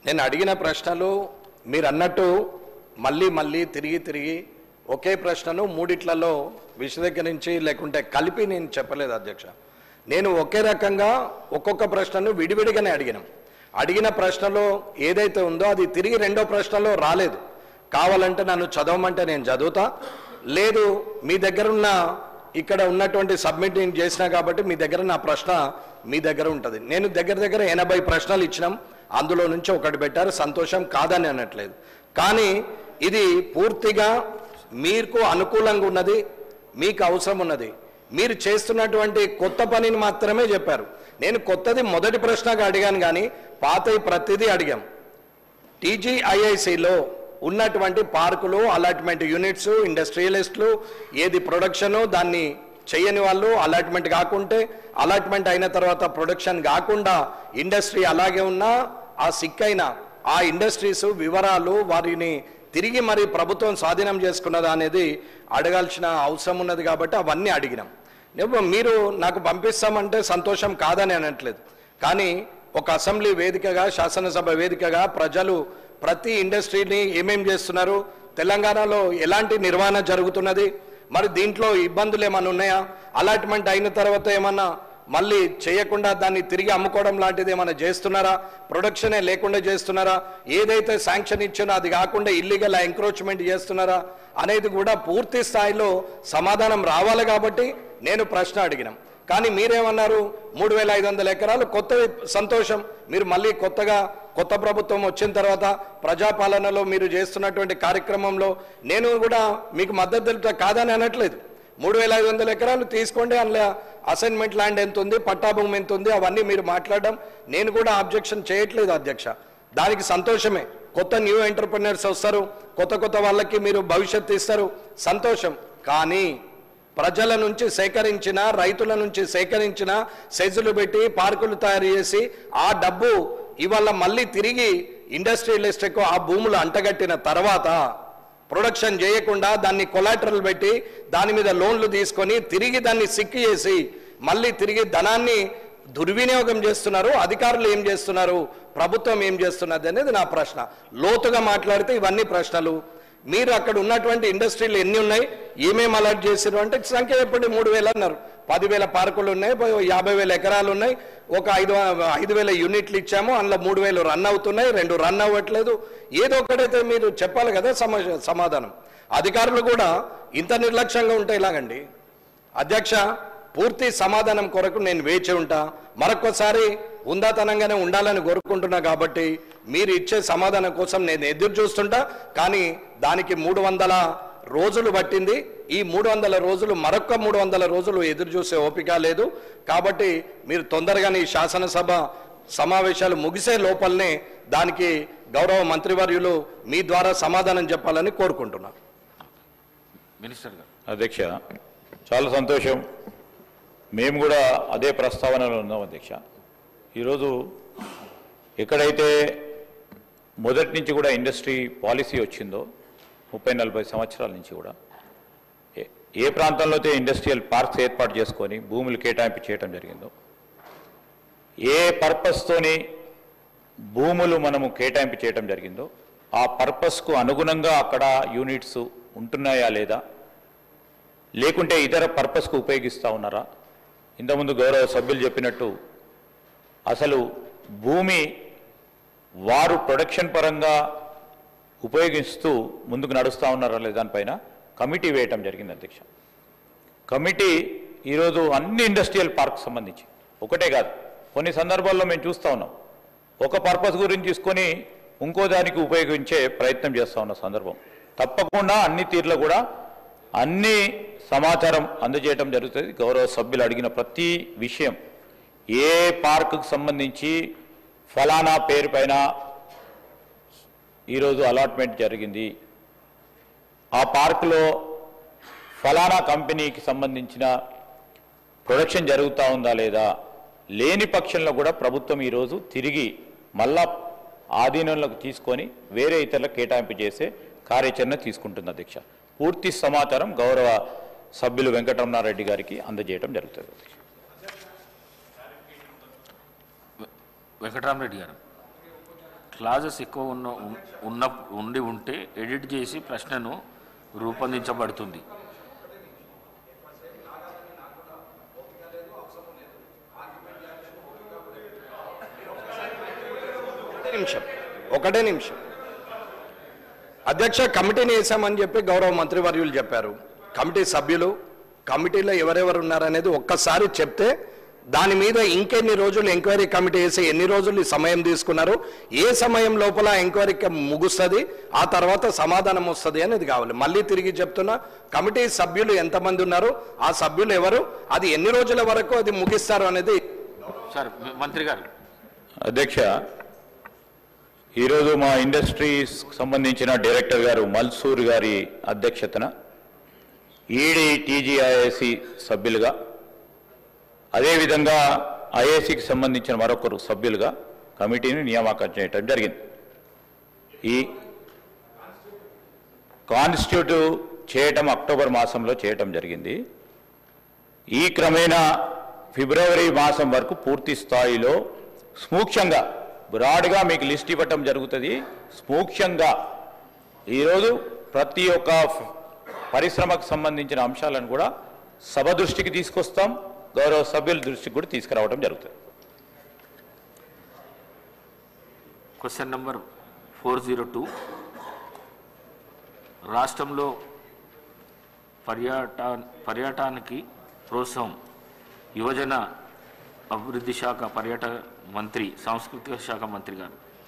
నేను అడిగిన ప్రశ్నలు మీరు అన్నట్టు మళ్ళీ తిరిగి ఒకే ప్రశ్నను మూడిట్లలో విశదీకరించి లేకుంటే కలిపి నేను చెప్పలేదు అధ్యక్ష. నేను ఒకే రకంగా ఒక్కొక్క ప్రశ్నను విడివిడిగానే అడిగిన ప్రశ్నలో ఏదైతే ఉందో అది తిరిగి రెండో ప్రశ్నలో రాలేదు. కావాలంటే నన్ను చదవమంటే నేను చదువుతా, లేదు మీ దగ్గర ఉన్న ఇక్కడ ఉన్నటువంటి సబ్మిట్ నేను చేసినా కాబట్టి మీ దగ్గర నా ప్రశ్న మీ దగ్గర ఉంటుంది. నేను దగ్గర 80 ప్రశ్నలు ఇచ్చినాం, అందులో నుంచి ఒకటి పెట్టారు, సంతోషం, కాదని అనట్లేదు. కానీ ఇది పూర్తిగా మీకు అనుకూలంగా ఉన్నది, మీకు అవసరం ఉన్నది, మీరు చేస్తున్నటువంటి కొత్త పనిని మాత్రమే చెప్పారు. నేను కొత్తది మొదటి ప్రశ్నగా అడిగాను కానీ పాతవి ప్రతిదీ అడిగాం. టీజీఐఐసిలో ఉన్నటువంటి పార్కులు, అలాట్మెంట్ యూనిట్స్, ఇండస్ట్రియలిస్టులు, ఏది ప్రొడక్షను దాన్ని చేయని వాళ్ళు, అలాట్మెంట్ కాకుంటే అలాట్మెంట్ అయిన తర్వాత ప్రొడక్షన్ కాకుండా ఇండస్ట్రీ అలాగే ఉన్నా ఆ సిక్కైన ఆ ఇండస్ట్రీస్ వివరాలు వారిని తిరిగి మరి ప్రభుత్వం స్వాధీనం చేసుకున్నదా అనేది అడగాల్సిన అవసరం ఉన్నది కాబట్టి అవన్నీ అడిగినాం. మీరు నాకు పంపిస్తామంటే సంతోషం, కాదని అనట్లేదు. కానీ ఒక అసెంబ్లీ వేదికగా, శాసనసభ వేదికగా ప్రజలు ప్రతి ఇండస్ట్రీని ఏమేం చేస్తున్నారు, తెలంగాణలో ఎలాంటి నిర్వహణ జరుగుతున్నది, మరి దీంట్లో ఇబ్బందులు ఏమైనా ఉన్నాయా, అలాట్మెంట్ అయిన తర్వాత ఏమన్నా మళ్ళీ చేయకుండా దాన్ని తిరిగి అమ్ముకోవడం లాంటిది ఏమైనా చేస్తున్నారా, ప్రొడక్షనే లేకుండా చేస్తున్నారా, ఏదైతే శాంక్షన్ ఇచ్చానో అది కాకుండా ఇల్లీగల్ ఎంక్రోచ్మెంట్ చేస్తున్నారా అనేది కూడా పూర్తి స్థాయిలో సమాధానం రావాలి. కాబట్టి నేను ప్రశ్న అడిగినాం. కానీ మీరేమన్నారు, 3500 ఎకరాలు కొత్తవి, సంతోషం, మీరు మళ్ళీ కొత్త ప్రభుత్వం వచ్చిన తర్వాత ప్రజాపాలనలో మీరు చేస్తున్నటువంటి కార్యక్రమంలో నేను కూడా మీకు మద్దతు తెలుపుతా, కాదని అనట్లేదు. 3500 ఎకరాలు తీసుకోండి, అందులో అసైన్మెంట్ ల్యాండ్ ఎంత ఉంది, పట్టాభూమి ఎంత ఉంది, అవన్నీ మీరు మాట్లాడడం నేను కూడా అబ్జెక్షన్ చేయట్లేదు అధ్యక్ష. దానికి సంతోషమే. కొత్త న్యూ ఎంటర్‌ప్రెన్యూర్స్ వస్తారు, కొత్త వాళ్ళకి మీరు భవిష్యత్తు ఇస్తారు, సంతోషం. కానీ ప్రజల నుంచి సేకరించిన, రైతుల నుంచి సేకరించిన సెజులు పెట్టి పార్కులు తయారు చేసి ఆ డబ్బు ఇవాళ మళ్ళీ తిరిగి ఇండస్ట్రియలిస్ట్కు ఆ భూములు అంటగట్టిన తర్వాత ప్రొడక్షన్ చేయకుండా దాన్ని కొలాటరల్ పెట్టి దాని మీద లోన్లు తీసుకొని తిరిగి దాన్ని సిక్కు చేసి మళ్ళీ తిరిగి ధనాన్ని దుర్వినియోగం చేస్తున్నారు. అధికారులు ఏం చేస్తున్నారు, ప్రభుత్వం ఏం చేస్తున్నది అనేది నా ప్రశ్న. లోతుగా మాట్లాడితే ఇవన్నీ ప్రశ్నలు. మీరు అక్కడ ఉన్నటువంటి ఇండస్ట్రీలు ఎన్ని ఉన్నాయి, ఏమేమి అలర్ట్ చేశారు అంటే సంఖ్య చెప్పండి. 3000 అన్నారు, 10,000 పార్కులు ఉన్నాయి, 50,000 ఎకరాలు ఉన్నాయి, ఒక 5,000 యూనిట్లు ఇచ్చాము, అందులో 3,000 రన్ అవుతున్నాయి, 2 రన్ అవ్వట్లేదు. ఏదో ఒకటైతే మీరు చెప్పాలి కదా సమాధానం. అధికారులు కూడా ఇంత నిర్లక్ష్యంగా ఉంటే ఇలాగండి అధ్యక్ష. పూర్తి సమాధానం కొరకు నేను వేచి ఉంటా. మరొకసారి ఉందాతనంగానే ఉండాలని కోరుకుంటున్నా. కాబట్టి మీరు ఇచ్చే సమాధానం కోసం నేను ఎదురు చూస్తుంటా. కానీ దానికి 300 రోజులు పట్టింది. ఈ 300 రోజులు మరొక 300 రోజులు ఎదురు చూసే ఓపిక లేదు. కాబట్టి మీరు తొందరగానే ఈ శాసనసభ సమావేశాలు ముగిసే లోపలనే దానికి గౌరవ మంత్రివర్యులు మీ ద్వారా సమాధానం చెప్పాలని కోరుకుంటున్నాను. మినిస్టర్ గారు. అధ్యక్ష, చాలా సంతోషం. మేము కూడా అదే ప్రస్తావనలో ఉన్నాం అధ్యక్ష. ఈరోజు ఎక్కడైతే మొదటి నుంచి కూడా ఇండస్ట్రీ పాలసీ వచ్చిందో 30-40 సంవత్సరాల నుంచి కూడా ఏ ప్రాంతంలో అయితే ఇండస్ట్రియల్ పార్క్స్ ఏర్పాటు చేసుకొని భూములు కేటాయింపు చేయడం జరిగిందో, ఏ పర్పస్తోని భూములు మనము కేటాయింపు చేయడం జరిగిందో ఆ పర్పస్కు అనుగుణంగా అక్కడ యూనిట్స్ ఉంటున్నాయా లేదా, లేకుంటే ఇతర పర్పస్కు ఉపయోగిస్తూ ఉన్నారా. ఇంతకుముందు గౌరవ సభ్యులు చెప్పినట్టు అసలు భూమి వారు ప్రొడక్షన్ పరంగా ఉపయోగిస్తూ ముందుకు నడుస్తూ ఉన్నారా లేదా దానిపైన కమిటీ వేయటం జరిగింది అధ్యక్ష. కమిటీ ఈరోజు అన్ని ఇండస్ట్రియల్ పార్క్ సంబంధించి ఒకటే కాదు, కొన్ని సందర్భాల్లో మేము చూస్తూ ఉన్నాం ఒక పర్పస్ గురించి తీసుకొని ఇంకో దానికి ఉపయోగించే ప్రయత్నం చేస్తూ ఉన్న సందర్భం. తప్పకుండా అన్ని తీర్లో కూడా అన్ని సమాచారం అందజేయడం జరుగుతుంది. గౌరవ సభ్యులు అడిగిన ప్రతి విషయం, ఏ పార్కుకు సంబంధించి ఫలానా పేరు పైన ఈరోజు అలాట్మెంట్ జరిగింది, ఆ పార్కులో ఫలానా కంపెనీకి సంబంధించిన ప్రొడక్షన్ జరుగుతూ ఉందా లేదా, లేని పక్షంలో కూడా ప్రభుత్వం ఈరోజు తిరిగి మళ్ళా ఆధీనంలోకి తీసుకొని వేరే ఇతరులకు కేటాయింపు చేసే కార్యాచరణ తీసుకుంటుంది అధ్యక్ష. పూర్తి సమాచారం గౌరవ సభ్యులు వెంకటరమణారెడ్డి గారికి అందజేయడం జరుగుతుంది. వెంకటరామరెడ్డి గారు. క్లాజెస్ ఎక్కువ ఉండి ఉంటే ఎడిట్ చేసి ప్రశ్నను రూపొందించబడుతుంది. ఒకటే నిమిషం అధ్యక్ష, కమిటీని వేసామని చెప్పి గౌరవ మంత్రివర్యులు చెప్పారు. కమిటీ సభ్యులు, కమిటీలో ఎవరెవరు ఉన్నారనేది ఒక్కసారి చెప్తే దాని మీద ఇంకెన్ని రోజులు ఎంక్వైరీ కమిటీ వేసి ఎన్ని రోజులు సమయం తీసుకున్నారు, ఏ సమయం లోపల ఎంక్వైరీ ముగుస్తుంది, ఆ తర్వాత సమాధానం వస్తుంది అనేది కావాలి. మళ్ళీ తిరిగి చెప్తున్నా, కమిటీ సభ్యులు ఎంతమంది ఉన్నారు, ఆ సభ్యులు ఎవరు, అది ఎన్ని రోజుల వరకు అది ముగిస్తారు అనేది. సార్ మంత్రి గారు. అధ్యక్ష, ఈరోజు మా ఇండస్ట్రీస్ సంబంధించిన డైరెక్టర్ గారు మల్సూర్ గారి అధ్యక్షతన ఈడీ టీజీఐఏసీ సభ్యులుగా, అదేవిధంగా ఐఏసీకి సంబంధించిన మరొకరు సభ్యులుగా కమిటీని నియామకం చేయడం జరిగింది. ఈ కాన్స్టిట్యూట్ చేయటం అక్టోబర్ మాసంలో చేయటం జరిగింది. ఈ క్రమేణా ఫిబ్రవరి మాసం వరకు పూర్తి స్థాయిలో సూక్ష్మంగా బ్రాడ్గా మీకు లిస్ట్ ఇవ్వటం జరుగుతుంది. సూక్ష్మంగా ఈరోజు ప్రతి ఒక్క పరిశ్రమకు సంబంధించిన అంశాలను కూడా సభ దృష్టికి తీసుకొస్తాం, గౌరవ సభ్యుల దృష్టికి కూడా తీసుకురావడం జరుగుతుంది. క్వశ్చన్ నెంబర్ 402, రాష్ట్రంలో పర్యాటనానికి ప్రోత్సాహం, యువజన అభివృద్ధి శాఖ, పర్యాటక మంత్రి, సాంస్కృతిక శాఖ మంత్రి గారు.